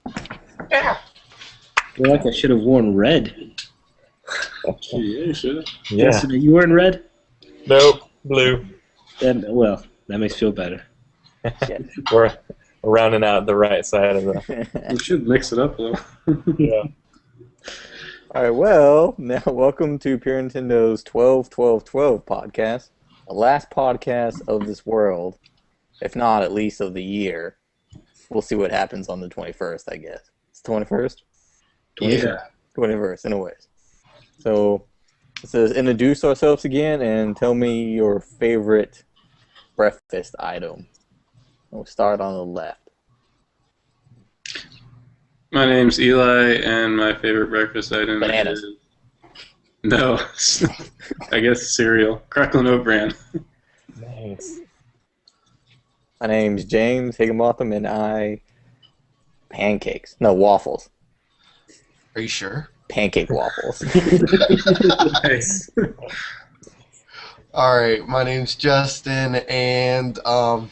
I feel like I should have worn red. Yeah, you should. Yeah. Yes, you wearing red? Nope. Blue. Well, that makes me feel better. We're rounding out the right side of the. We should mix it up, though. Yeah. All right, well, now welcome to Pure Nintendo's 12-12-12 podcast, the last podcast of this world, if not at least of the year. We'll see what happens on the 21st, I guess. It's 21st? Yeah. 21st, anyways. So, it says introduce ourselves again and tell me your favorite breakfast item. We'll start on the left. My name's Eli, and my favorite breakfast item Bananas. is... No. I guess cereal. Cracklin' Oat Bran. Nice. My name's James Higginbotham, and pancakes. No, waffles. Are you sure? Pancake waffles. Nice. Alright, my name's Justin, and I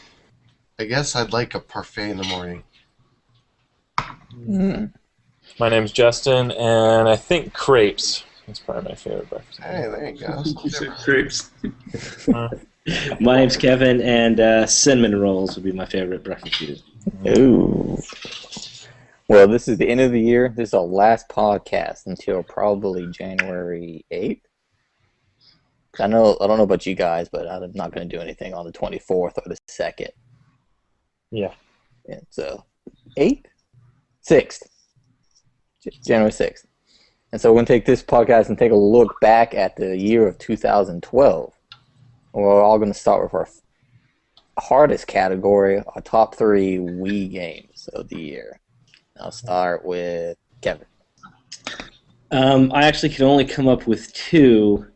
guess I'd like a parfait in the morning. My name's Justin, and I think crepes. That's probably my favorite breakfast. Hey, there you go. You said crepes. My name's Kevin, and cinnamon rolls would be my favorite breakfast food. Ooh. Well, this is the end of the year. This is our last podcast until probably January 8th. I don't know about you guys, but I'm not going to do anything on the 24th or the 2nd. Yeah. Yeah, so 8th? 6th. January 6th. And so we're going to take this podcast and take a look back at the year of 2012. We're all going to start with our hardest category, our top 3 Wii games of the year. I'll start with Kevin. I actually could only come up with 2,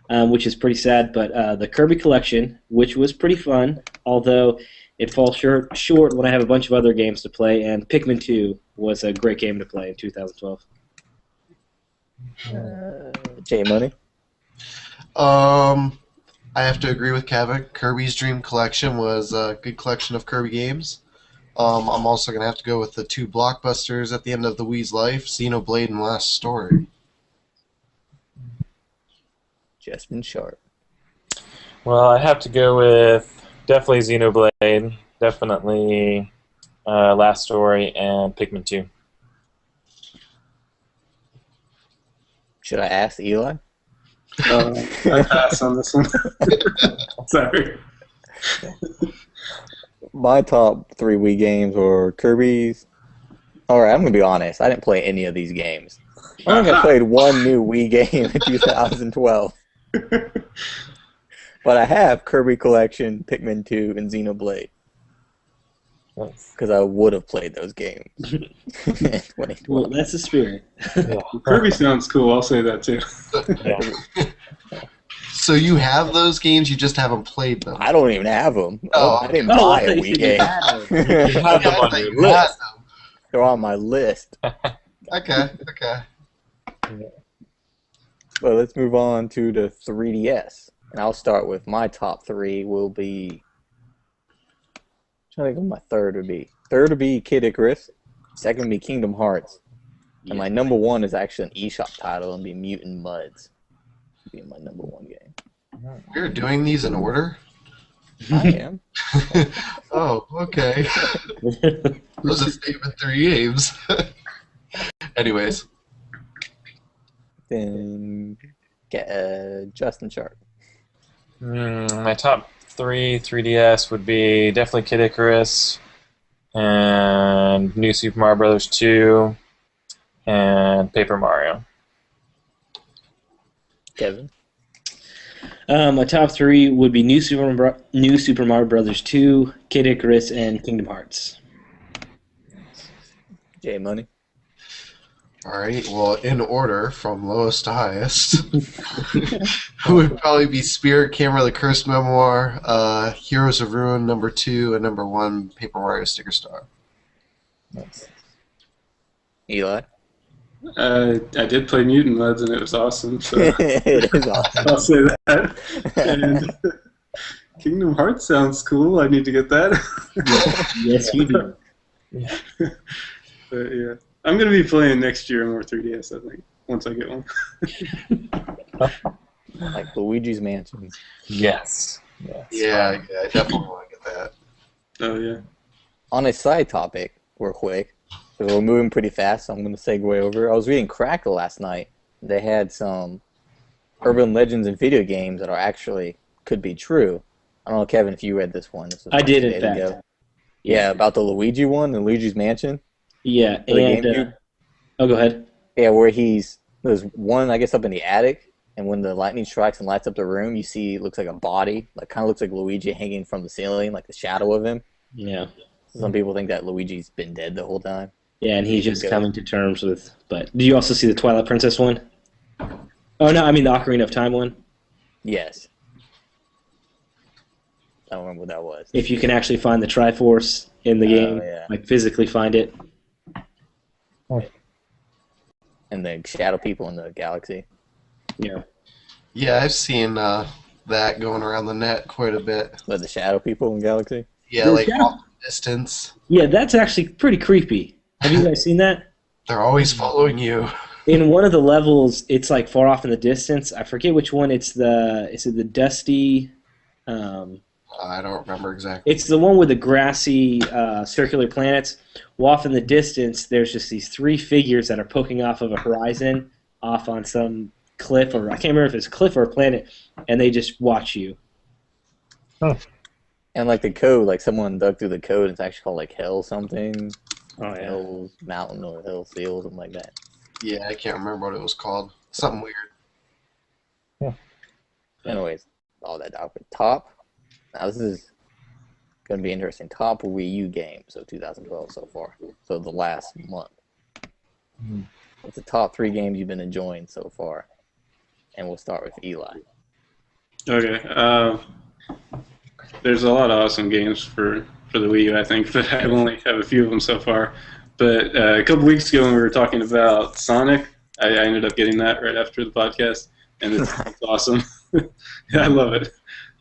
which is pretty sad, but the Kirby Collection, which was pretty fun, although it falls short when I have a bunch of other games to play, and Pikmin 2 was a great game to play in 2012. J Money. I have to agree with Kevin. Kirby's Dream Collection was a good collection of Kirby games. I'm also going to have to go with the 2 blockbusters at the end of the Wii's life, Xenoblade and Last Story. Jasmine Sharp. Well, I have to go with definitely Xenoblade, definitely Last Story, and Pikmin 2. Should I ask Eli? I pass on this one. Sorry. My top 3 Wii games were Kirby's. Alright, I'm going to be honest. I didn't play any of these games. I only played one new Wii game in 2012. But I have Kirby Collection, Pikmin 2, and Xenoblade. Because I would have played those games. Well, that's the spirit. Kirby sounds cool, I'll say that too. Yeah. So you have those games, you just haven't played them. I don't even have them. Oh. I didn't buy a I Wii game. You have them on your list. They're on my list. Okay. Well, let's move on to the 3DS. And I'll start with my top 3 will be... I'm trying to think what my third would be. Third would be Kid Icarus. Second would be Kingdom Hearts. And my number 1 is actually an eShop title and be Mutant Mudds. Be my number 1 game. You're doing these in order? I am. Oh, okay. Those are statement 3 games. Anyways. Then Justin Sharp. My top 3 3DS would be definitely Kid Icarus, and New Super Mario Bros. 2, and Paper Mario. Kevin. My top 3 would be New Super Mario Bros. 2, Kid Icarus, and Kingdom Hearts. J Money. Alright, well, in order, from lowest to highest, would probably be Spirit, Camera, The Cursed Memoir, Heroes of Ruin, number 2, and number 1, Paper Mario Sticker Star. Nice. Eli. I did play Mutant Mudds and it was awesome, so It is awesome. I'll say that. And Kingdom Hearts sounds cool. I need to get that. Yes, you do. But yeah, I'm gonna be playing next year more 3DS. I think once I get one. Like Luigi's Mansion. Yes. Yeah, I definitely want to get that. Oh yeah. On a side topic, real quick, because we're moving pretty fast, so I'm going to segue over. I was reading Crackle last night. They had some urban legends in video games that are actually could be true. I don't know, Kevin, if you read this one. This was I did, in days fact. ago. Yeah, about the Luigi one, the Luigi's Mansion. Yeah, For the and GameCube. oh, go ahead. Yeah, where there's one, I guess, up in the attic, and when the lightning strikes and lights up the room, you see it looks like a body, like kind of looks like Luigi hanging from the ceiling, like the shadow of him. Yeah, Some people think that Luigi's been dead the whole time. yeah, and he's just Good. coming to terms with. But did you also see the Twilight Princess one? Oh no, I mean the Ocarina of Time one. Yes. I don't remember what that was. If you can actually find the Triforce in the game, yeah. like physically find it. And the shadow people in the galaxy. Yeah. Yeah, I've seen that going around the net quite a bit. But the shadow people in galaxy? Yeah, The like shadow- off the distance. Yeah, that's actually pretty creepy. Have you guys seen that? They're always following you. In one of the levels, it's like far off in the distance. I forget which one. Is it the dusty? I don't remember exactly. It's the one with the grassy circular planets. Well, off in the distance, there's just these three figures that are poking off of a horizon, off on some cliff, or I can't remember if it's a cliff or a planet, and they just watch you. And like the code, like someone dug through the code, it's actually called like Hell something. Oh yeah. Hell's Mountain or Hell Seal, something like that. Yeah, I can't remember what it was called. Something weird. Anyways, all that down. Top. Now this is going to be interesting. Top Wii U games of 2012 so far. So the last month. What's the top 3 games you've been enjoying so far? And we'll start with Eli. Okay. There's a lot of awesome games for the Wii U, I think, but I only have a few of them so far. But a couple weeks ago when we were talking about Sonic, I ended up getting that right after the podcast, and it's awesome. Yeah, I love it.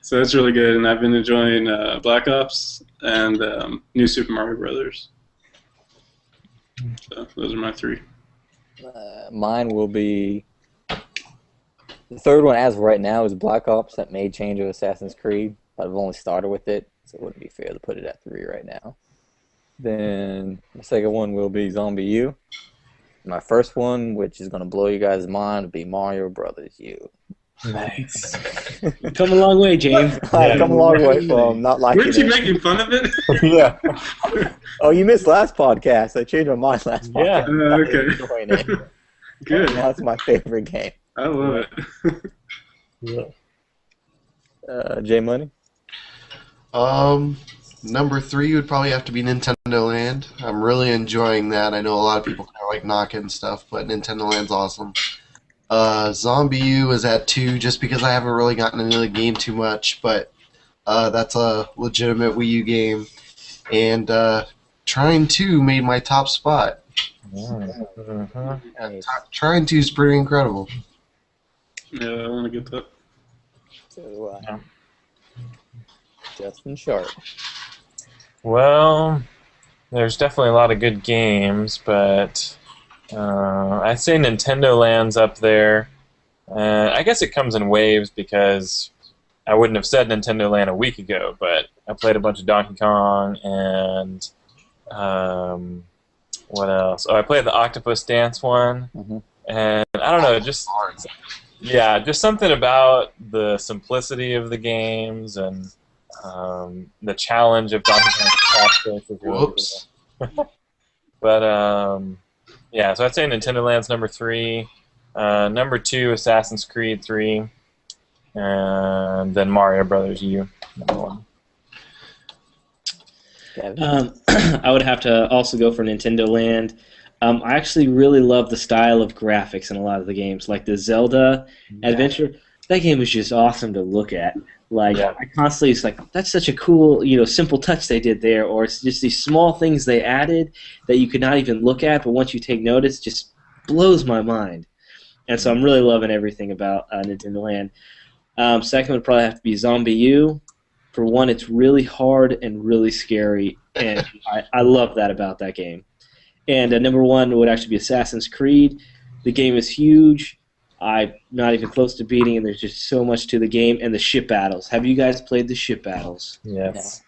So it's really good, and I've been enjoying Black Ops and New Super Mario Brothers. So those are my 3. Mine will be... The third one as of right now is Black Ops. That may change with Assassin's Creed. I've only started with it, so it wouldn't be fair to put it at 3 right now. Then the second one will be Zombie U. My first one, which is going to blow you guys' mind, will be Mario Brothers U. Nice. You've come a long way, James. I've come a long way from not liking Weren't you it. making fun of it? Yeah. Oh, you missed last podcast. I changed my mind last Yeah. podcast. Okay. Enjoying it. Good. Now it's my favorite game. I love it. J Money? Number 3 would probably have to be Nintendo Land. I'm really enjoying that. I know a lot of people kind of like knocking stuff, but Nintendo Land's awesome. Zombie U is at 2 just because I haven't really gotten into the game too much, but that's a legitimate Wii U game. And Trine 2 made my top spot. Trine 2 is pretty incredible. Yeah, I want to get that. So do I. Yeah. Justin Sharp. Well, there's definitely a lot of good games, but I'd say Nintendo Land's up there. I guess it comes in waves because I wouldn't have said Nintendo Land a week ago, but I played a bunch of Donkey Kong and what else? Oh, I played the Octopus Dance one, and I don't know, just something about the simplicity of the games and the challenge of Donkey Kong's Castle is really Whoops. cool. But yeah, so I'd say Nintendo Land's number 3. Number 2, Assassin's Creed 3, and then Mario Brothers U, number 1. I would have to also go for Nintendo Land. I actually really love the style of graphics in a lot of the games, like the Zelda Adventure. That game was just awesome to look at. Like I constantly, it's like that's such a cool, simple touch they did there, or it's just these small things they added that you could not even look at, but once you take notice, just blows my mind. And so I'm really loving everything about Nintendo Land. Second would probably have to be Zombie U. For one, it's really hard and really scary, and I love that about that game. And number one would actually be Assassin's Creed. The game is huge. I'm not even close to beating, and there's just so much to the game. And the ship battles. Have you guys played the ship battles? Yes.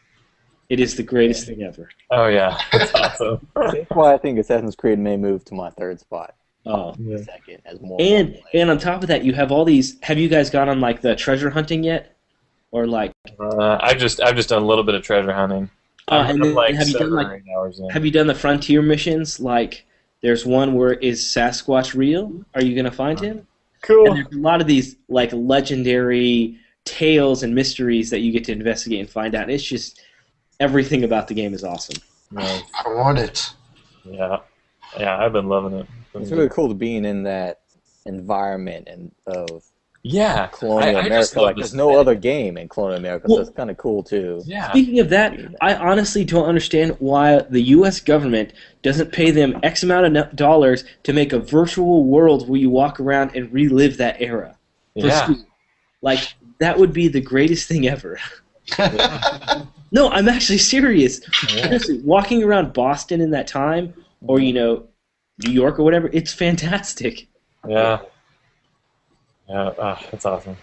It is the greatest thing ever. Oh yeah, that's awesome. That's why I think Assassin's Creed may move to my third spot. Oh. Yeah. Second, as more. And on top of that, you have all these. Have you guys gone on like the treasure hunting yet, or like? I've just done a little bit of treasure hunting. And then like have you done 7 like? or 8 hours in. Have you done the frontier missions? Like, there's one where is Sasquatch real? Are you gonna find him? Cool. And there's a lot of these like legendary tales and mysteries that you get to investigate and find out. And it's just everything about the game is awesome. Nice. I want it. Yeah, I've been loving it. It's really cool to being in that environment and of Yeah, colonial I just America. love Like, this there's no aesthetic. other game in colonial America, so it's kind of cool too. Yeah. Speaking of that, I honestly don't understand why the U.S. government doesn't pay them X amount of dollars to make a virtual world where you walk around and relive that era. For Yeah. school. Like, that would be the greatest thing ever. No, I'm actually serious. Seriously, walking around Boston in that time, or, New York or whatever, it's fantastic. Yeah. Yeah, that's awesome.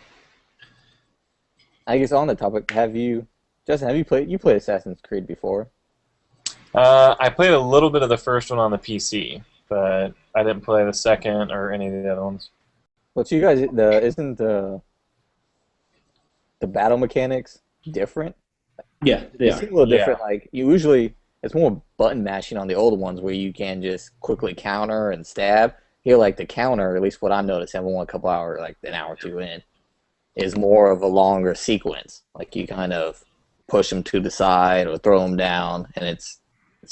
I guess on the topic, Justin, you played Assassin's Creed before? I played a little bit of the first one on the PC, but I didn't play the second or any of the other ones. Well, you guys, isn't the battle mechanics different? Yeah, they It are. seems a little Yeah. different. Like, usually it's more button mashing on the older ones where you can just quickly counter and stab. Here, like the counter, at least what I'm noticing, everyone a couple hours, like an hour or two in, is more of a longer sequence. Like, you kind of push them to the side or throw them down, and it's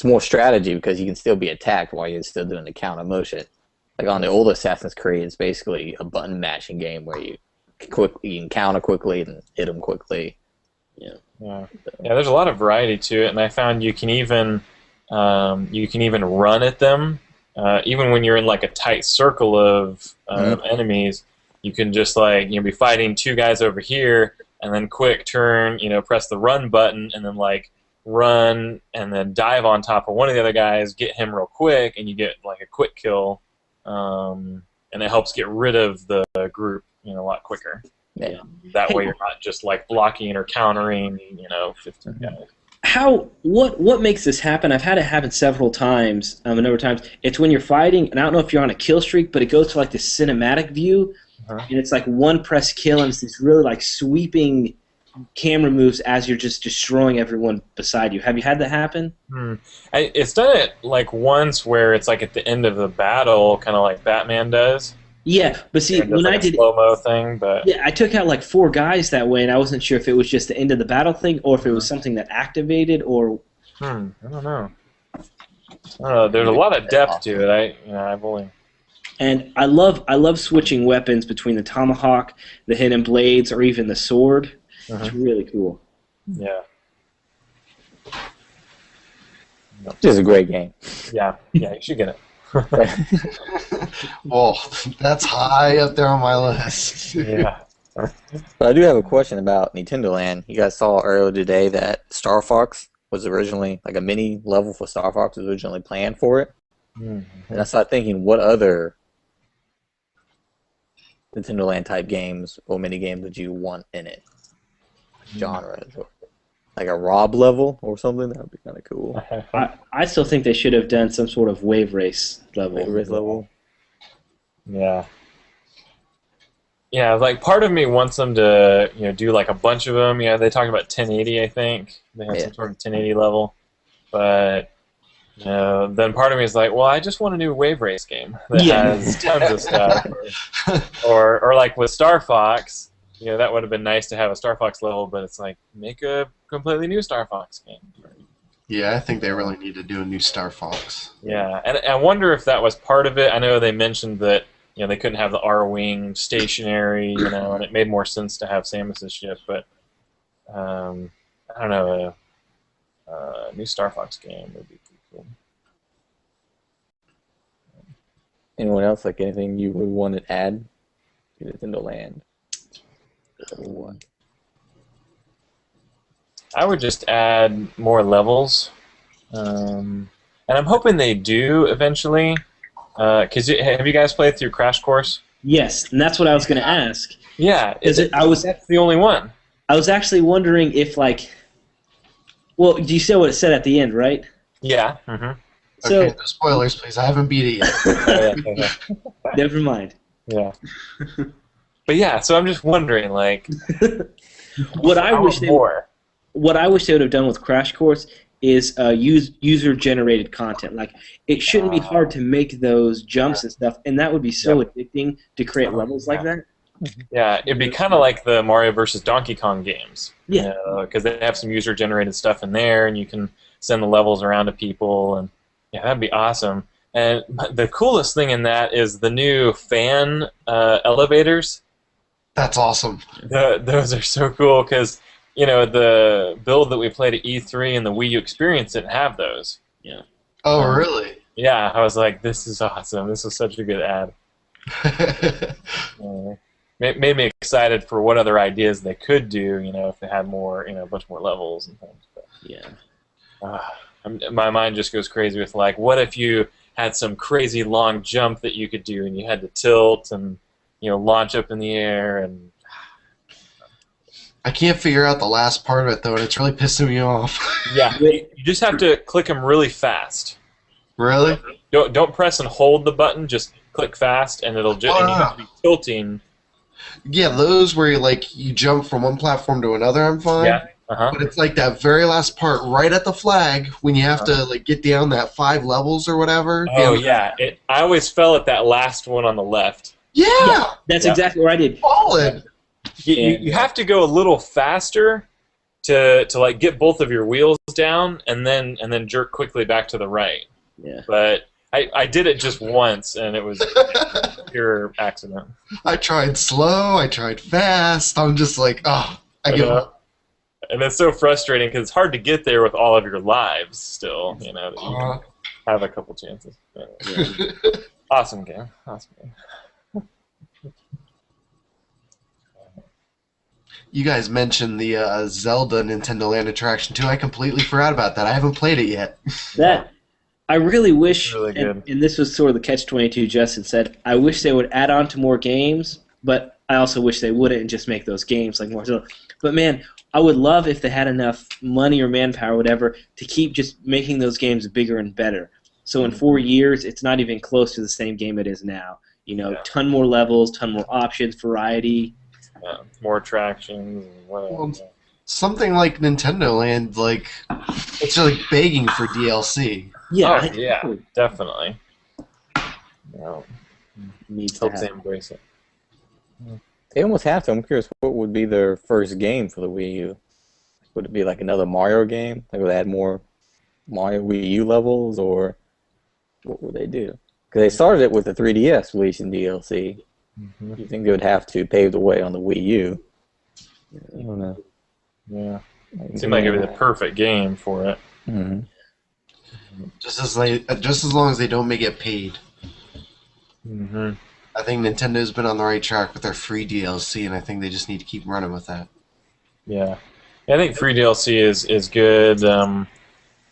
more strategy because you can still be attacked while you're still doing the counter motion. Like on the older Assassin's Creed, it's basically a button mashing game where you can counter quickly and hit them quickly. Yeah, there's a lot of variety to it, and I found you can even run at them, even when you're in like a tight circle of enemies. You can just be fighting two guys over here, and then quick turn, press the run button, and then run and then dive on top of one of the other guys, get him real quick, and you get like a quick kill, and it helps get rid of the group, a lot quicker. Yeah. That way you're not just blocking or countering, 15 guys. What makes this happen? I've had it happen several times, a number of times. It's when you're fighting, and I don't know if you're on a kill streak, but it goes to this cinematic view, and it's one press kill, and it's these really sweeping camera moves as you're just destroying everyone beside you. Have you had that happen? It's done it once where it's at the end of the battle, kind of like Batman does. Yeah, but see, when I did slow-mo thing, but yeah, I took out 4 guys that way, and I wasn't sure if it was just the end of the battle thing, or if it was something that activated, or I don't know. There's a lot of depth to it. I've only. And I love switching weapons between the tomahawk, the hidden blades, or even the sword. It's really cool. Yeah. This is a great game. Yeah, you should get it. Well, that's high up there on my list. Yeah. But I do have a question about Nintendo Land. You guys saw earlier today that Star Fox was originally, a mini level for Star Fox was originally planned for it. And I started thinking, what other Nintendo Land type games or mini games would you want in it? Genres. Or, a Rob level or something? That would be kind of cool. I still think they should have done some sort of wave race level. Wave race level. Yeah. Yeah, part of me wants them to, do a bunch of them. They talked about 1080, I think. They had some sort of 1080 level. But, then part of me is well, I just want a new wave race game that has tons of stuff. or with Star Fox, that would have been nice to have a Star Fox level, but it's make a completely new Star Fox game. Yeah, I think they really need to do a new Star Fox. Yeah, and I wonder if that was part of it. I know they mentioned that they couldn't have the R-Wing stationary, and it made more sense to have Samus's ship, but I don't know, a new Star Fox game would be pretty cool. Anyone else, anything you would want to add to Nintendo Land? I would just add more levels. And and I'm hoping they do eventually. Cause have you guys played through Crash Course? Yes, and that's what I was going to ask. Yeah, That's the only one. I was actually wondering if like, well, do you see what it said at the end, right? Yeah. Mm-hmm. So Okay, no spoilers, please. I haven't beat it yet. Oh, yeah. never mind. Yeah. But yeah, so I'm just wondering, like, What I wish they more. what I wish they would have done with Crash Course is user-generated content. Like, it shouldn't be hard to make those jumps and stuff, and that would be so addicting to create levels like that. Yeah, it'd be kind of like the Mario versus Donkey Kong games. Yeah. Because they have some user-generated stuff in there, and you can send the levels around to people, and yeah, that'd be awesome. And the coolest thing in that is the new fan elevators. That's awesome. Those are so cool because, the build that we played at E3 and the Wii U Experience didn't have those. Yeah. Oh, really? Yeah, I was like, this is awesome. This was such a good ad. Made me excited for what other ideas they could do, if they had more, a bunch more levels and things. But, Yeah. my mind just goes crazy with, like, what if you had some crazy long jump that you could do and you had to tilt and, launch up in the air and... I can't figure out the last part of it, though, and it's really pissing me off. Yeah, you just have to click them really fast. Really? Don't press and hold the button, just click fast and it'll just... and you have to be tilting. Yeah, those where you jump from one platform to another, I'm fine. Yeah. Uh-huh. But it's like that very last part right at the flag when you have to get down that 5 levels or whatever. Oh, yeah. I always fell at that last one on the left. Yeah! That's exactly what I did. Solid! You have to go a little faster to like get both of your wheels down and then jerk quickly back to the right. Yeah. But I did it just once and it was pure accident. I tried slow, I tried fast. I'm just like, I give up. And it's so frustrating because it's hard to get there with all of your lives still, that you can have a couple chances. Yeah. Awesome game. Awesome game. You guys mentioned the Zelda Nintendo Land attraction too. I completely forgot about that. I haven't played it yet. That I really wish, Really good. and this was sort of the catch-22 Justin said, I wish they would add on to more games, but I also wish they wouldn't and just make those games like more Zelda. But man, I would love if they had enough money or manpower or whatever to keep just making those games bigger and better. So in 4 years, it's not even close to the same game it is now. Ton more levels, ton more options, variety. More attractions and whatever. Well, something like Nintendo Land, it's just begging for DLC. Yeah, yeah, definitely. Needs to Hope they happen. embrace it. They almost have to. I'm curious, what would be their first game for the Wii U? Would it be like another Mario game? Like, would they add more Mario Wii U levels, or what would they do? Because they started it with the 3DS releasing DLC. Mm-hmm. You think they would have to pave the way on the Wii U? I don't know. Yeah. It seemed like it was the perfect game for it. Mm-hmm. Just as long as they don't make it paid. Mm-hmm. I think Nintendo's been on the right track with their free DLC, and I think they just need to keep running with that. Yeah. I think free DLC is good.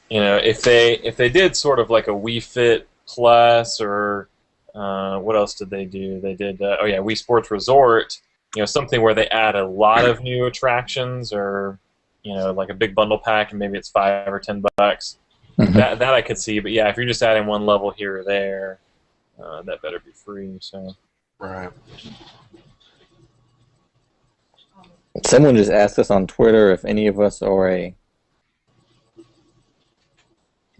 If they did sort of like a Wii Fit Plus or what else did they do? They did Wii Sports Resort. Something where they add a lot of new attractions, or like a big bundle pack, and maybe it's $5 or $10. Mm-hmm. That I could see. But yeah, if you're just adding one level here or there, that better be free. So. Right. Someone just asked us on Twitter if any of us are a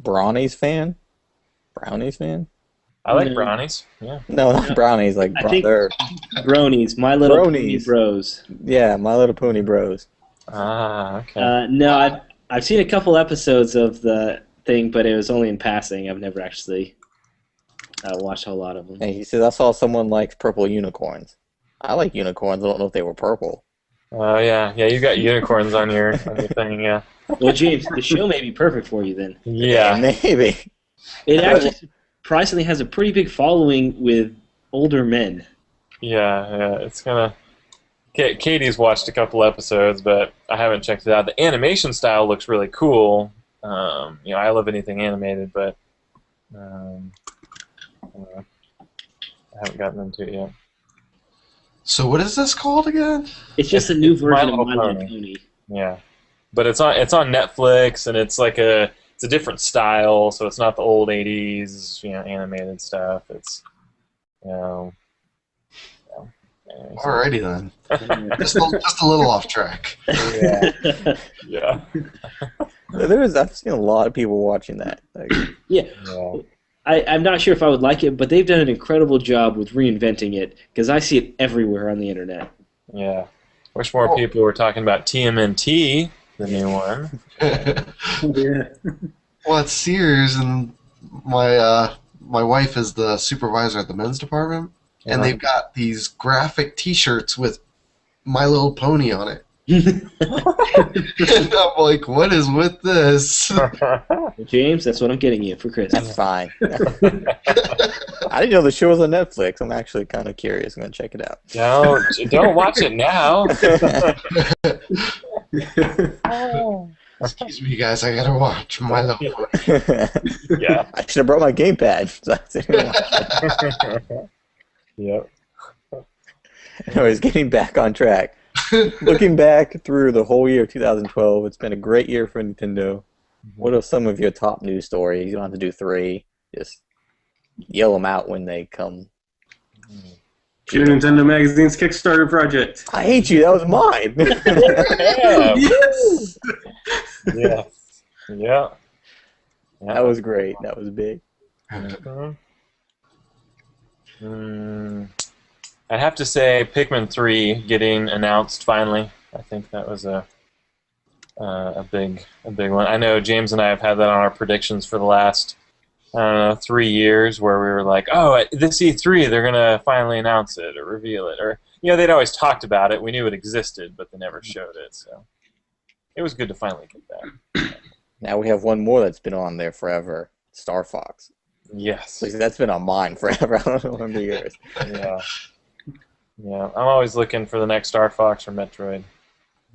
Brownies fan. Brownies fan? I like No. brownies. Yeah. No, not brownies. Like I think they're Bronies, My Little Pony Bronies. Bros. yeah, My Little Pony Bros. Ah, okay. No, I've seen a couple episodes of the thing, but it was only in passing. I've never actually watched a whole lot of them. And he says, I saw someone likes purple unicorns. I like unicorns. I don't know if they were purple. Oh yeah, you got unicorns on your thing. Yeah. Well, James, the show may be perfect for you then. Yeah. Maybe. It actually surprisingly has a pretty big following with older men. Yeah. It's gonna. Katie's watched a couple episodes, but I haven't checked it out. The animation style looks really cool. I love anything animated, but I don't know. I haven't gotten into it yet. So what is this called again? It's just a new It's My version of Little My Little Pony. Pony. Yeah, but it's on Netflix, and it's like it's a different style, so it's not the old '80s animated stuff. It's yeah. Anyway, so- Alrighty then. Just a little off track. yeah, yeah, I've seen a lot of people watching that. Like, Yeah. yeah. I'm not sure if I would like it, but they've done an incredible job with reinventing it because I see it everywhere on the internet. Yeah. Wish more people were talking about TMNT, the new one. Yeah. Well, at Sears, and my wife is the supervisor at the men's department, and they've got these graphic T-shirts with My Little Pony on it. And I'm like, what is with this? James, that's what I'm getting you for Christmas. that's fine. I didn't know the show was on Netflix. I'm actually kind of curious. I'm gonna check it out. Don't watch it now. Excuse me, guys, I gotta watch My Little Pony. Yeah. I should have brought my gamepad. Yep. Anyways, getting back on track. Looking back through the whole year of 2012, it's been a great year for Nintendo. What are some of your top news stories? You don't have to do 3. Just yell them out when they come. Your Nintendo Magazine's Kickstarter project. I hate you. That was mine. Yeah. Yeah. Yeah. That was great. That was big. I'd have to say Pikmin 3 getting announced finally. I think that was a big one. I know James and I have had that on our predictions for the last 3 years, where we were like, oh, at this E3 they're gonna finally announce it or reveal it, or they'd always talked about it. We knew it existed, but they never showed it. So it was good to finally get that. Now we have one more that's been on there forever. Star Fox. Yes. Like, that's been on mine forever. I don't know how many years. Yeah. Yeah. I'm always looking for the next Star Fox or Metroid.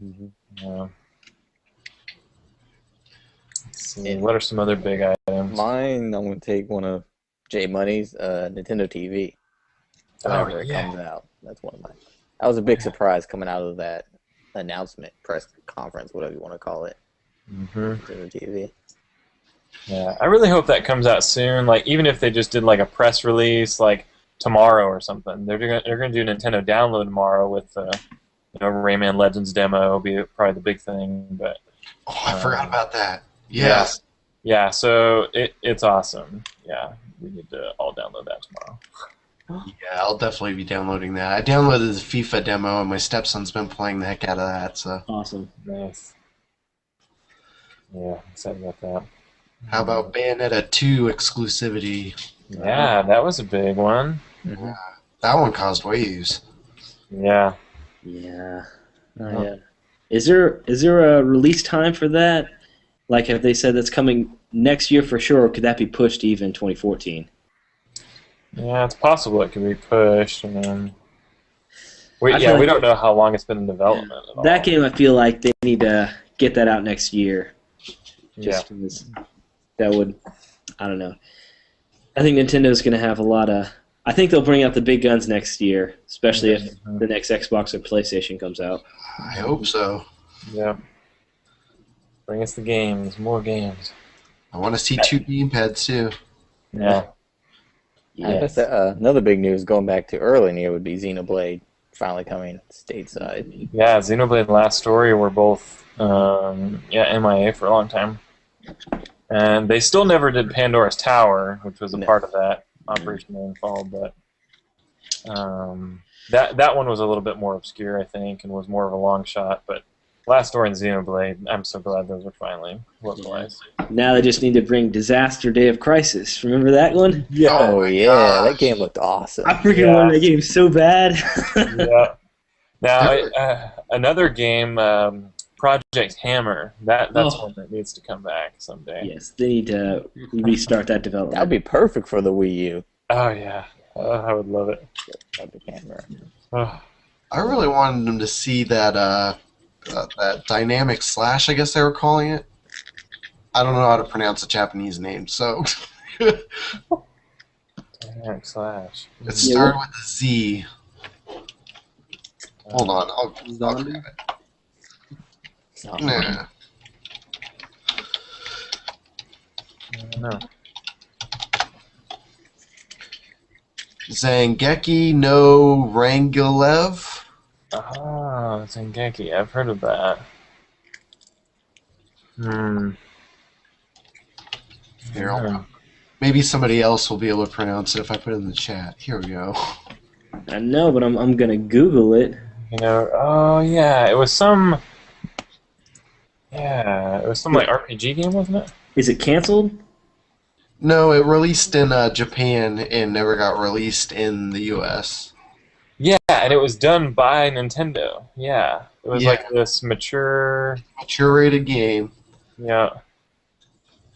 Yeah. Let's see. What are some other big items? Mine, I'm going to take one of J Money's Nintendo TV. Whenever it comes out. That's one of mine. That was a big surprise coming out of that announcement, press conference, whatever you want to call it. Nintendo TV. Yeah, I really hope that comes out soon. Like, even if they just did like a press release, like tomorrow or something. They're gonna do Nintendo Download tomorrow with Rayman Legends demo will be probably the big thing. But Oh, I forgot about that. Yes. yeah. So it's awesome. Yeah, we need to all download that tomorrow. Yeah, I'll definitely be downloading that. I downloaded the FIFA demo, and my stepson's been playing the heck out of that. So, Awesome. Nice. Yeah, excited about that. how about Bayonetta 2 exclusivity? Yeah, that was a big one. That one caused waves. Yeah. Yeah. Oh, yeah. Is there a release time for that? Like, have they said that's coming next year for sure, or could that be pushed to even 2014? Yeah, it's possible it could be pushed, and then we I feel like don't know how long it's been in development at all. That game, I feel like they need to get that out next year. Just because that would, I don't know. I think Nintendo's going to have a lot of. I think they'll bring out the big guns next year, especially if the next Xbox or PlayStation comes out. I hope so. Yeah. Bring us the games, more games. I want to see 2 gamepads too. Yeah. I guess another big news going back to early in the year would be Xenoblade finally coming stateside. Yeah, Xenoblade and Last Story were both MIA for a long time. And they still never did Pandora's Tower, which was a part of that Operation Rainfall, but that one was a little bit more obscure, I think, and was more of a long shot, but Last Story and Xenoblade, I'm so glad those are finally localized. Now they just need to bring Disaster Day of Crisis. Remember that one? Yeah. Oh, yeah. That game looked awesome. I freaking wanted that game so bad. Yeah. Now, another game, Project Hammer, that's one that needs to come back someday. Yes, they need to restart that development. That would be perfect for the Wii U. Oh, yeah. I would love it. Project Hammer. Oh. I really wanted them to see that that dynamic slash, I guess they were calling it. I don't know how to pronounce a Japanese name, so Dynamic Slash. It started with a Z. Hold on, I'll Zombie? grab it. Zombie. Nah. I don't know. Zangeki no Rangilev. Ah, Zengeki. I've heard of that. Here, maybe somebody else will be able to pronounce it if I put it in the chat. Here we go. I know, but I'm gonna Google it. You know, oh yeah, it was some. Yeah, it was some like RPG game, wasn't it? Is it canceled? No, it released in Japan and never got released in the U.S. Yeah, and it was done by Nintendo. Yeah, it was Yeah. like this mature. Curated game, Yeah,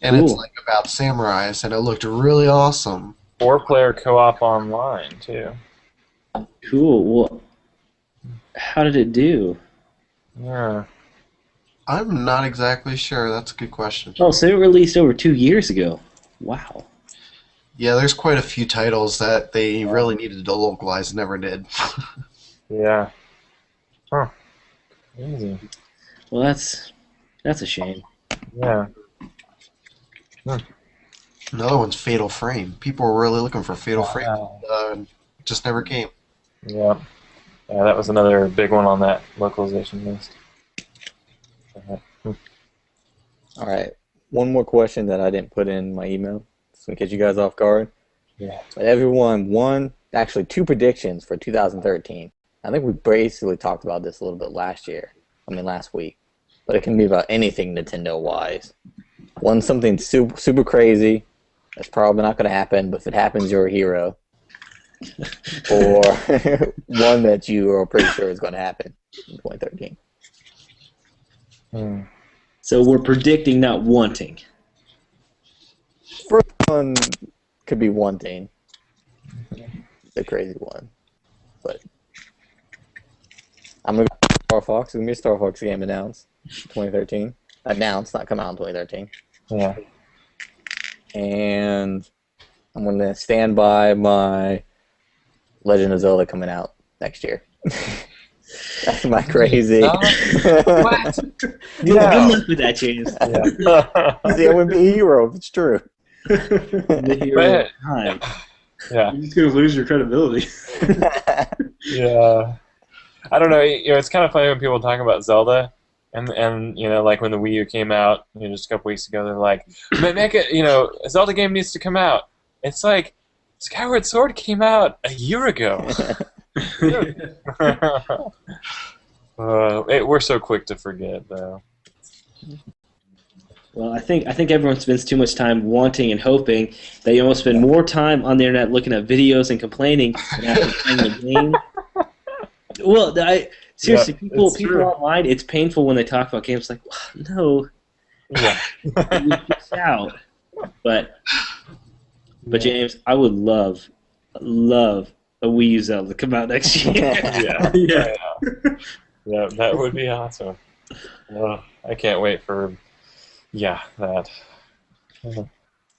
and it's Cool. like about samurais, and it looked really awesome. 4-player co-op online too. Cool. Well, how did it do? Yeah. I'm not exactly sure. That's a good question. Oh, so it released over 2 years ago. Wow. Yeah, there's quite a few titles that they really needed to localize and never did. Yeah. Huh. Crazy. Well, that's a shame. Yeah. Another one's Fatal Frame. People were really looking for Fatal Frame. Wow. Just never came. Yeah. Yeah, that was another big one on that localization list. All right. One more question that I didn't put in my email, so in case you guys off guard. Yeah. But everyone, actually 2 predictions for 2013. I think we basically talked about this a little bit last week. But it can be about anything Nintendo-wise. One, something super crazy. That's probably not going to happen, but if it happens, you're a hero. Or one that you are pretty sure is going to happen in 2013. So we're predicting, not wanting. First one could be one thing. The crazy one. But I'm going to go Star Fox. There's going to be a Star Fox game announced 2013. Announced, not come out in 2013. Yeah. And I'm going to stand by my Legend of Zelda coming out next year. That's my crazy. What? Good luck with that, James. Yeah. See, I wouldn't be a hero if it's true. The hero of time. Yeah. You're just gonna lose your credibility. Yeah. I don't know. It's kind of funny when people talk about Zelda, and like when the Wii U came out, just a couple weeks ago, they're like, make it, a Zelda game needs to come out. It's like Skyward Sword came out a year ago. We're so quick to forget, though. Well, I think everyone spends too much time wanting and hoping that you almost spend more time on the internet looking at videos and complaining than actually playing the game. Well, seriously, people online, it's painful when they talk about games like, no, Yeah. you miss out. But James, I would love a Wii U Zelda to come out next year. Yeah, that would be awesome. I can't wait for that. All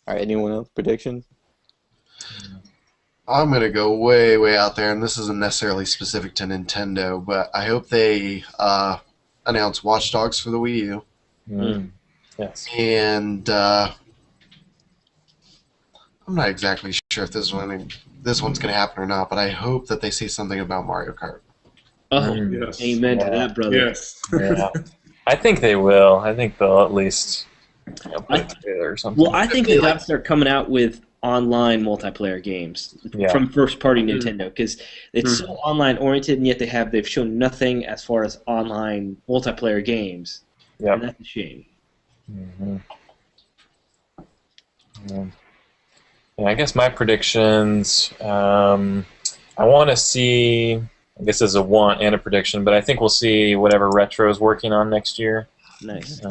right, anyone else predictions? I'm going to go way, way out there, and this isn't necessarily specific to Nintendo, but I hope they announce Watch Dogs for the Wii U. Yes. And I'm not exactly sure if this one's going to happen or not, but I hope that they say something about Mario Kart. Oh, Yes. amen to that, brother. Yes. Yeah. I think they will. I think they'll at least put it together or something. Well, I think they got to start coming out with online multiplayer games from first-party Nintendo, because it's so online-oriented, and yet they've shown nothing as far as online multiplayer games. Yep. And that's a shame. Yeah, I guess my predictions, I want to see, I guess as a want and a prediction, but I think we'll see whatever Retro's working on next year. Nice.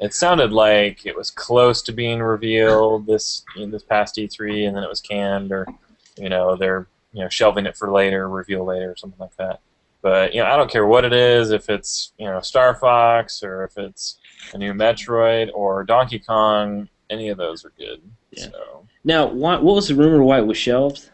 It sounded like it was close to being revealed this past E3, and then it was canned, or they're shelving it for later, reveal later, or something like that. But I don't care what it is, if it's Star Fox, or if it's a new Metroid or Donkey Kong. Any of those are good. Yeah. So Now, what was the rumor why it was shelved?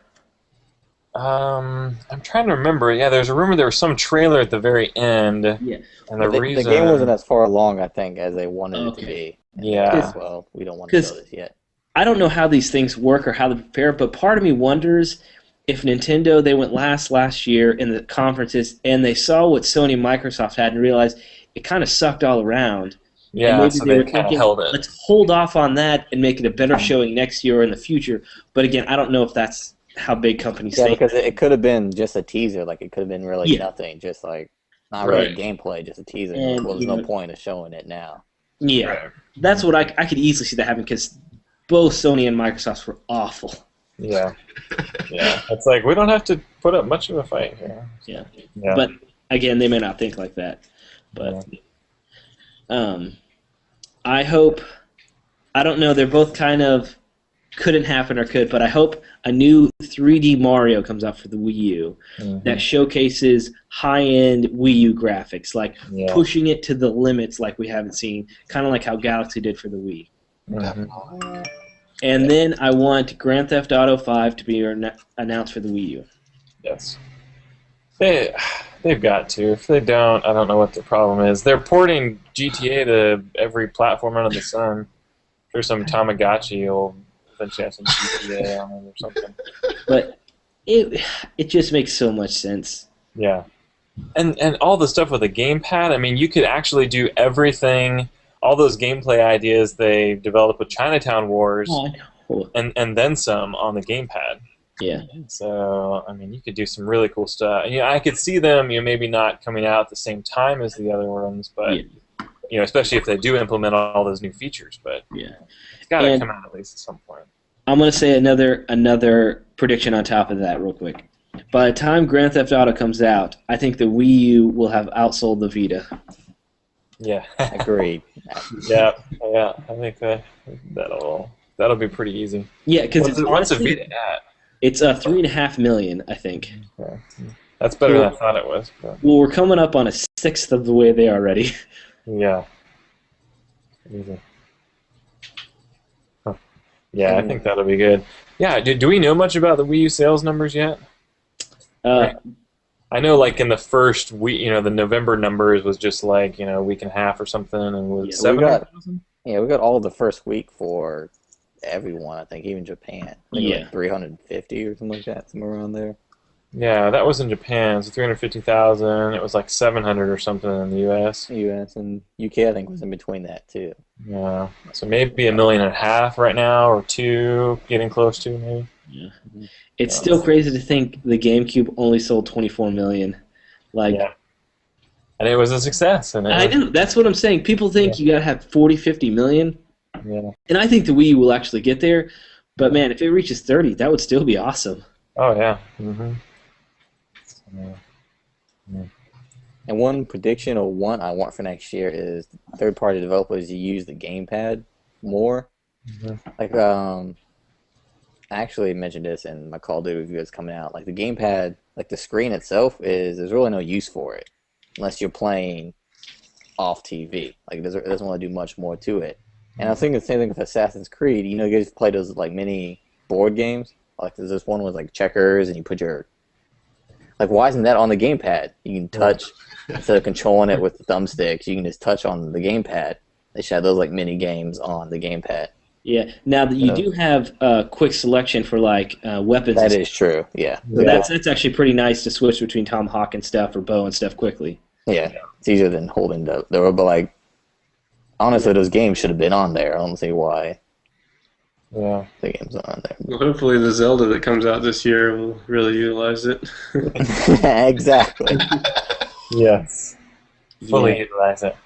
I'm trying to remember. Yeah, there's a rumor there was some trailer at the very end, Yeah. and the The reason game wasn't as far along, I think, as they wanted it to Okay. be. And Yeah. they're like, well, we don't want to show 'Cause- this yet. I don't know how these things work or how they prepare, but part of me wonders if Nintendo, they went last year in the conferences and they saw what Sony and Microsoft had and realized it kind of sucked all around. yeah, maybe so they they were kind of thinking, held it. let's hold off on that and make it a better showing next year or in the future. But again, I don't know if that's how big companies Yeah, think. because it could have been just a teaser. Like, it could have been really Yeah. nothing. Just, like, not really Right. gameplay, just a teaser. And, Well, there's you no know- point of showing it now. Yeah, Right. that's what I could easily see that happen because both Sony and Microsoft were awful. Yeah. Yeah. It's like we don't have to put up much of a fight here. Yeah. Yeah. But again, they may not think like that. But I hope. I don't know. They're both kind of couldn't happen or could, but I hope a new 3D Mario comes out for the Wii U that showcases high-end Wii U graphics, like Yeah. pushing it to the limits, like we haven't seen, kind of like how Galaxy did for the Wii. Mhm. Definitely. And then I want Grand Theft Auto 5 to be announced for the Wii U. Yes. They've got to. If they don't, I don't know what the problem is. They're porting GTA to every platform under the sun. For some Tamagotchi will eventually have some GTA on it or something. But it just makes so much sense. Yeah. And all the stuff with the gamepad, I mean, you could actually do everything, all those gameplay ideas they developed with Chinatown Wars, Oh, I know. and then some on the gamepad. Yeah. So, I mean, you could do some really cool stuff. You know, I could see them, you know, maybe not coming out at the same time as the other ones, but, you know, especially if they do implement all those new features, but Yeah. it's got to And- come out at least at some point. I'm going to say another prediction on top of that real quick. By the time Grand Theft Auto comes out, I think the Wii U will have outsold the Vita. Yeah. Agreed. yeah, I think that'll be pretty easy. Yeah, because it's What's a honestly, Vita at? it's 3.5 million, I think. Okay. That's better than I thought it was. But Well, we're coming up on a sixth of the way there already. yeah. Easy. Huh. Yeah, I think that'll be good. Yeah, do we know much about the Wii U sales numbers yet? I know, like, in the first week, you know, the November numbers was just like, you know, a week and a half or something, and was we 700,000? Yeah, we got all the first week for everyone, I think, even Japan. I think like 350 or something like that, somewhere around there. Yeah, that was in Japan. So 350,000. It was like 700 or something in the U.S. US and UK, I think, was in between that, too. Yeah, so maybe 1.5 million right now, or 2, getting close to maybe. Yeah. It's still crazy to think the GameCube only sold 24 million. Like, Yeah. And it was a success. And I know, that's what I'm saying. People think you gotta have 40, 50 million, Yeah. and I think the Wii U will actually get there. But man, if it reaches 30, that would still be awesome. Oh yeah. Mm-hmm. Yeah. And one prediction or one I want for next year is third-party developers to use the gamepad more. Mhm. Like, I actually mentioned this in my Call of Duty review that's coming out. Like, the gamepad, like the screen itself, there's really no use for it unless you're playing off TV. Like, it doesn't really do much more to it. And I was thinking the same thing with Assassin's Creed. You know, you guys play those like mini board games. Like, there's this one with like checkers, and you put your why isn't that on the gamepad? You can touch instead of controlling it with the thumbsticks. You can just touch on the gamepad. They should have those like mini games on the gamepad. Yeah. Now that you do have quick selection for like weapons. That is true. Yeah. So that's actually pretty nice to switch between tomahawk and stuff or bow and stuff quickly. Yeah. It's easier than holding the but like honestly, those games should have been on there. I don't see why Yeah. the game's not on there. Well, hopefully the Zelda that comes out this year will really utilize it. Exactly. Yes. Fully Yeah. utilize it.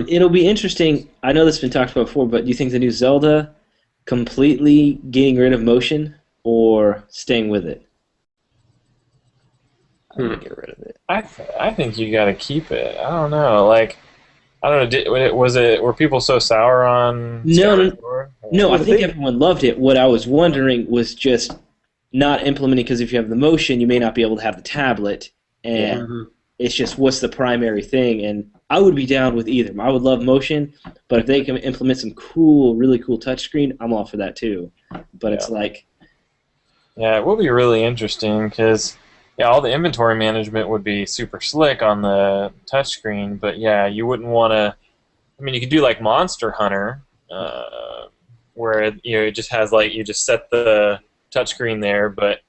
It'll be interesting. I know this has been talked about before, but do you think the new Zelda completely getting rid of motion or staying with it? I'm gonna get rid of it. I think you got to keep it. I don't know. Like, I don't know. Were people so sour on? No, Sword? No, I the think thing- everyone loved it. What I was wondering was just not implementing, because if you have the motion, you may not be able to have the tablet, and it's just what's the primary thing. And I would be down with either. I would love motion, but if they can implement some cool, really cool touchscreen, I'm all for that too. but it's like... Yeah, it will be really interesting because all the inventory management would be super slick on the touchscreen, but yeah, you wouldn't want to... I mean, you could do like Monster Hunter, where it just has like you just set the touchscreen there, but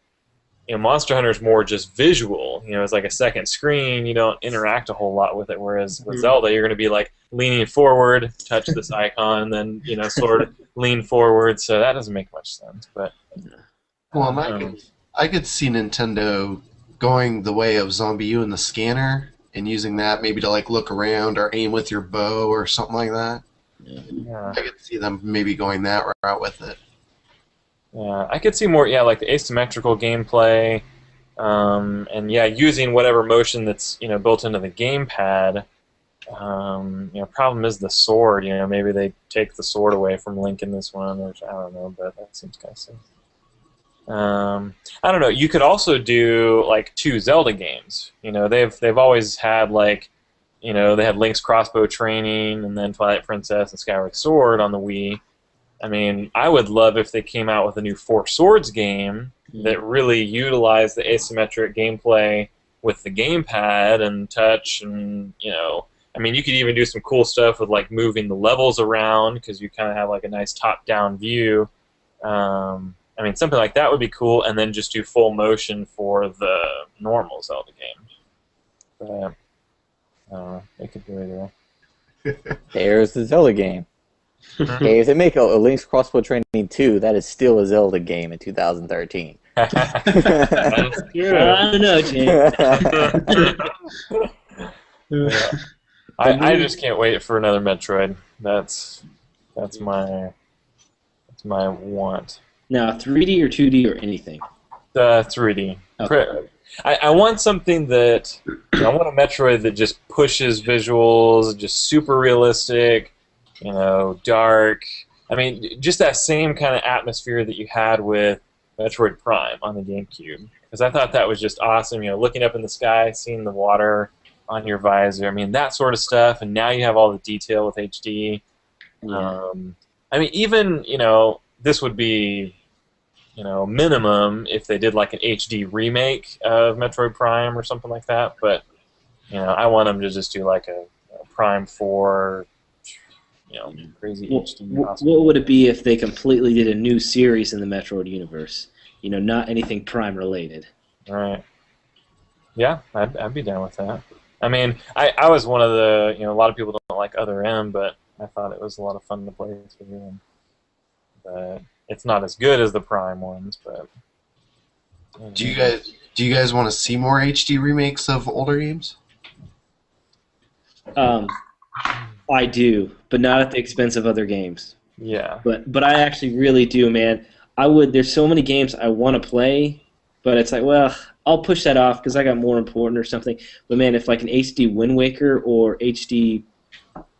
Monster Hunter is more just visual. It's like a second screen. You don't interact a whole lot with it. Whereas with Zelda, you're going to be like leaning forward, touch this icon, then sort of lean forward. So that doesn't make much sense. But I could see Nintendo going the way of Zombie U and the scanner and using that maybe to like look around or aim with your bow or something like that. Yeah. I could see them maybe going that route with it. Yeah, I could see more, like the asymmetrical gameplay, and using whatever motion that's built into the gamepad. Problem is the sword. Maybe they take the sword away from Link in this one, which I don't know, but that seems kind of silly. I don't know. You could also do like 2 Zelda games. They've always had like, they had Link's Crossbow Training and then Twilight Princess and Skyward Sword on the Wii. I mean, I would love if they came out with a new Four Swords game that really utilized the asymmetric gameplay with the gamepad and touch, and I mean, you could even do some cool stuff with like moving the levels around because you kind of have like a nice top-down view. I mean, something like that would be cool, and then just do full motion for the normal Zelda game. But they could do it either. There's the Zelda game. Okay, if they make a Link's Crossbow Training 2, that is still a Zelda game in 2013. That's true. I don't know, James. I just can't wait for another Metroid. That's my want. Now, 3D or 2D or anything? 3D. Okay. I want something that I want a Metroid that just pushes visuals, just super realistic. Dark. I mean, just that same kind of atmosphere that you had with Metroid Prime on the GameCube. Because I thought that was just awesome. Looking up in the sky, seeing the water on your visor. I mean, that sort of stuff. And now you have all the detail with HD. Yeah. I mean, even, this would be, minimum if they did like an HD remake of Metroid Prime or something like that. But, I want them to just do like a Prime 4... crazy HD. What would it be if they completely did a new series in the Metroid universe? Not anything Prime related. Right. Yeah, I'd be down with that. I mean, I was one of the, a lot of people don't like Other M, but I thought it was a lot of fun to play through. But it's not as good as the Prime ones, but... Do you guys want to see more HD remakes of older games? I do, but not at the expense of other games. Yeah. But I actually really do, man. There's so many games I want to play, but it's like, well, I'll push that off because I got more important or something. But man, if like an HD Wind Waker or HD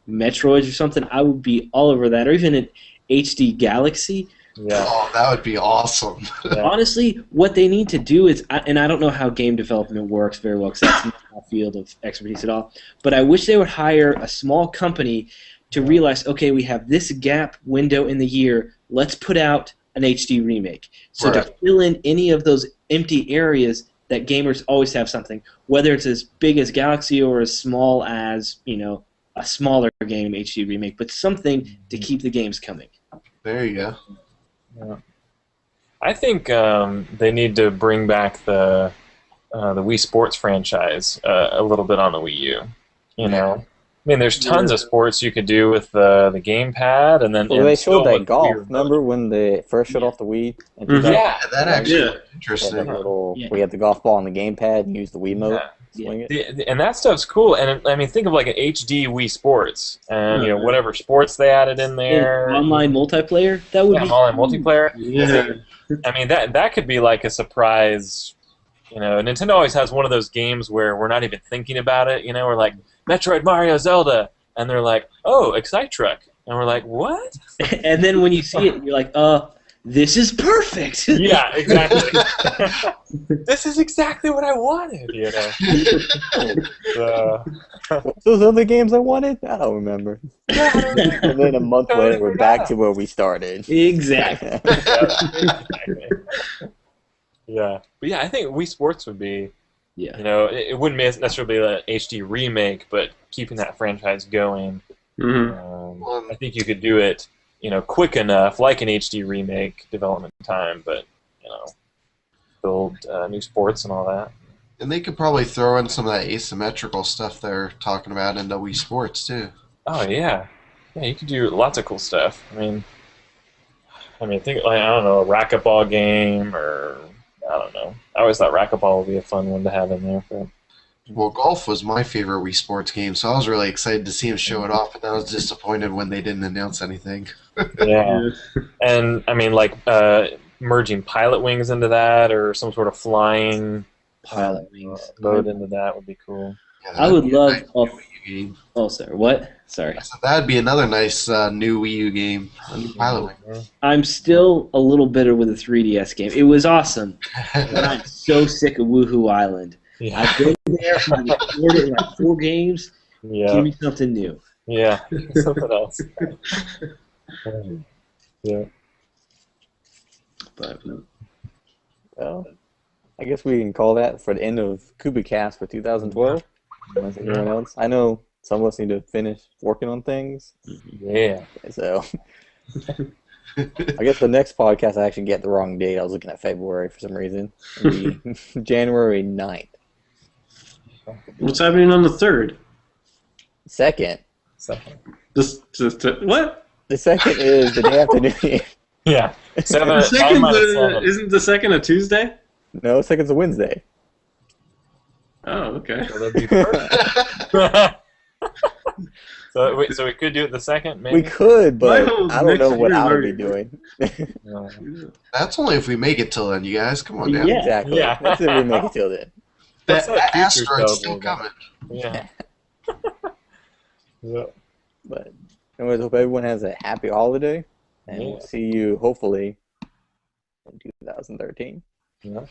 Metroids or something, I would be all over that. Or even an HD Galaxy. Yeah. Oh, that would be awesome. Yeah. Honestly, what they need to do is, and I don't know how game development works very well because that's not my field of expertise at all, but I wish they would hire a small company to realize, okay, we have this gap window in the year, let's put out an HD remake. So to fill in any of those empty areas that gamers always have something, whether it's as big as Galaxy or as small as, a smaller game HD remake, but something to keep the games coming. There you go. Yeah. I think they need to bring back the Wii Sports franchise a little bit on the Wii U. I mean, there's tons of sports you could do with the gamepad, and then they showed that golf. Remember when they first showed off the Wii? Yeah, that actually was interesting. We had the golf ball on the gamepad and use the Wii mode. Swing it. And that stuff's cool. And I mean, think of like an HD Wii Sports, and whatever sports they added in there. Online multiplayer. That would be online multiplayer. Yeah. I mean, that could be like a surprise. Nintendo always has one of those games where we're not even thinking about it. We're like Metroid, Mario, Zelda, and they're like, oh, Excite Truck, and we're like, what? And then when you see it, you're like, this is perfect. Yeah, exactly. This is exactly what I wanted, you know. Those other games I wanted? I don't remember. And then a month Totally later, we're forgot. back to where we started. Exactly. Exactly. Yeah, but yeah, I think Wii Sports would be, Yeah. you know, it wouldn't necessarily be an HD remake, but keeping that franchise going. Mm-hmm. I think you could do it, you know, quick enough, like an HD remake development time, but you know, build new sports and all that. And they could probably throw in some of that asymmetrical stuff they're talking about into Wii Sports too. Oh yeah, yeah, you could do lots of cool stuff. Think like I don't know, a racquetball game, or I don't know. I always thought racquetball would be a fun one to have in there. But Well, golf was my favorite Wii Sports game, so I was really excited to see him show it off, and I was disappointed when they didn't announce anything. yeah, and merging Pilot Wings into that, or some sort of flying Pilot Wings. mode into that would be cool. Yeah, I would that'd be a love. nice Oh, new Wii U game. sorry. What? Sorry. I said that'd be another nice new Wii U game. A new Pilot Wing. I'm still a little bitter with the 3DS game. It was awesome, but I'm so sick of Woohoo Island. Yeah, I've been there. I've explored it in like 4 games. Give yeah, me something new. yeah. Something else. Yeah. But Well, I guess we can call that for the end of Koopa Kast for 2012. Unless anyone else. I know some of us need to finish working on things. Yeah. So I guess the next podcast I actually get the wrong date. I was looking at February for some reason. It'd be January 9th. What's happening on the 3rd? Second. What? The second is the day after New Year. Yeah. The second's isn't the 2nd a Tuesday? No, second's a Wednesday. Oh, okay. So that'd be perfect. So we could do it the second, maybe? We could, but My whole I don't know next what year I would already- be doing. No. That's only if we make it till then, you guys. Come on, man. Yeah. Exactly. Yeah. That's if we make it till then. That's That, not that future asteroid's stuff, still but- coming. Yeah. Yeah. But anyways, hope everyone has a happy holiday, and we'll Yeah. see you hopefully in 2013. Yeah.